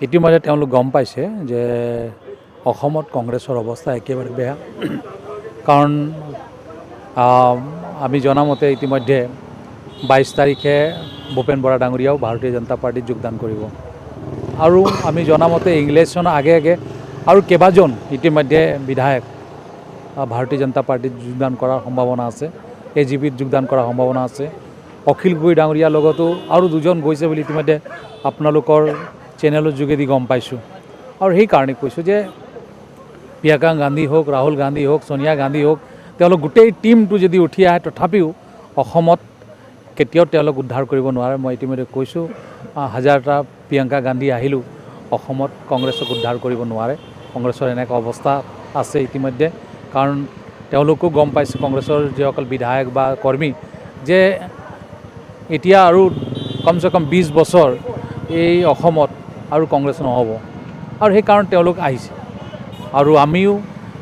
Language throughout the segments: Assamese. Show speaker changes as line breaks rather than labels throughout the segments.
ইতিমধ্যে তেওঁলোক গম পাইছে যে অসমত কংগ্ৰেছৰ অৱস্থা একেবাৰে বেয়া। কাৰণ আমি জনামতে ইতিমধ্যে 22 তাৰিখে ভূপেন বৰা ডাঙৰীয়াও ভাৰতীয় জনতা পাৰ্টিত যোগদান কৰিব। আৰু আমি জনামতে ইলেকশ্যনৰ আগে আগে আৰু কেইবাজন ইতিমধ্যে বিধায়ক ভাৰতীয় জনতা পাৰ্টিত যোগদান কৰাৰ সম্ভাৱনা আছে, AGPত যোগদান কৰাৰ সম্ভাৱনা আছে। অখিল গগৈ ডাঙৰীয়াৰ লগতো আৰু দুজন গৈছে বুলি ইতিমধ্যে আপোনালোকৰ চেনেলৰ যোগেদি গম পাইছোঁ। আৰু সেইকাৰণে কৈছোঁ যে প্ৰিয়ংকা গান্ধী হওক, ৰাহুল গান্ধী হওক, সোনিয়া গান্ধী হওক, তেওঁলোক গোটেই টীমটো যদি উঠি আহে তথাপিও অসমত কেতিয়াও তেওঁলোক উদ্ধাৰ কৰিব নোৱাৰে। মই ইতিমধ্যে কৈছোঁ, হাজাৰটা প্ৰিয়ংকা গান্ধী আহিলেও অসমত কংগ্ৰেছক উদ্ধাৰ কৰিব নোৱাৰে। কংগ্ৰেছৰ এনেকুৱা অৱস্থা আছে ইতিমধ্যে। কাৰণ তেওঁলোকো গম পাইছে, কংগ্ৰেছৰ যিসকল বিধায়ক বা কৰ্মী, যে এতিয়া আৰু কমচে কম 20 বছৰ এই অসমত আৰু কংগ্ৰেছ নহ'ব। আৰু সেইকাৰণে তেওঁলোক আহিছে। আৰু আমিও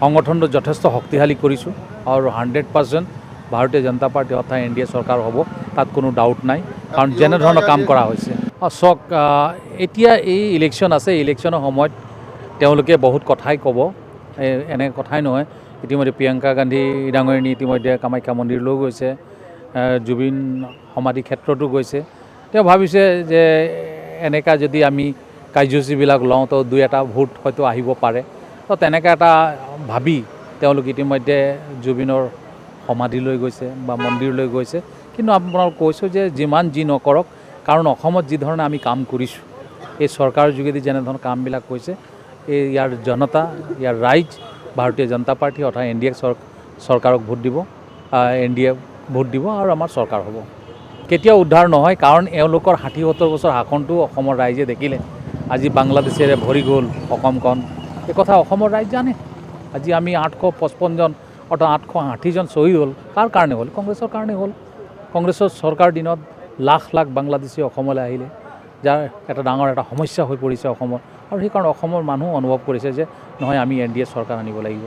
সংগঠনটো যথেষ্ট শক্তিশালী কৰিছোঁ। আৰু 100% ভাৰতীয় জনতা পাৰ্টি অৰ্থাৎ NDA চৰকাৰ হ'ব, তাত কোনো ডাউট নাই। কাৰণ যেনেধৰণৰ কাম কৰা হৈছে। চাওক, এতিয়া এই ইলেকশ্যন আছে, ইলেকশ্যনৰ সময়ত তেওঁলোকে বহুত কথাই ক'ব, এনে কথাই নহয়। ইতিমধ্যে প্ৰিয়ংকা গান্ধী ডাঙৰীয়ানী ইতিমধ্যে কামাখ্যা মন্দিৰলৈও গৈছে, জুবিন সমাধি ক্ষেত্ৰতো গৈছে। তেওঁ ভাবিছে যে এনেকুৱা যদি আমি কাৰ্যসূচীবিলাক লওঁ তো 2-এটা ভোট হয়তো আহিব পাৰে। তো তেনেকৈ এটা ভাবি তেওঁলোক ইতিমধ্যে জুবিনৰ সমাধিলৈ গৈছে বা মন্দিৰলৈ গৈছে। কিন্তু আপোনালোক কৈছোঁ যে যিমান যি নকৰক, কাৰণ অসমত যি ধৰণে আমি কাম কৰিছোঁ, এই চৰকাৰৰ যোগেদি যেনেধৰণৰ কামবিলাক হৈছে, ইয়াৰ জনতা, ইয়াৰ ৰাইজ ভাৰতীয় জনতা পাৰ্টি অৰ্থাৎ NDA চৰকাৰক ভোট দিব, NDA ভোট দিব আৰু আমাৰ চৰকাৰ হ'ব। কেতিয়াও উদ্ধাৰ নহয়, কাৰণ এওঁলোকৰ 60-70 বছৰ শাসনটো অসমৰ ৰাইজে দেখিলে। আজি বাংলাদেশেৰে ভৰি গ'ল অসমখন, এই কথা অসমৰ ৰাইজ জানে। আজি আমি 855 জন অৰ্থাৎ 860 জন শ্বহীদ হ'ল। কাৰ কাৰণে হ'ল? কংগ্ৰেছৰ কাৰণে হ'ল। কংগ্ৰেছৰ চৰকাৰ দিনত লাখ লাখ বাংলাদেশী অসমলৈ আহিলে, যাৰ এটা ডাঙৰ এটা সমস্যা হৈ পৰিছে অসমত। আৰু সেইকাৰণে অসমৰ মানুহ অনুভৱ কৰিছে যে নহয়, আমি NDA চৰকাৰ আনিব লাগিব।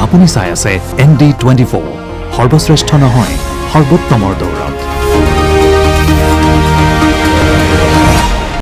আপুনি চাই আছে ND24, সৰ্বশ্ৰেষ্ঠ নহয়, সৰ্বোত্তমৰ দৌৰ।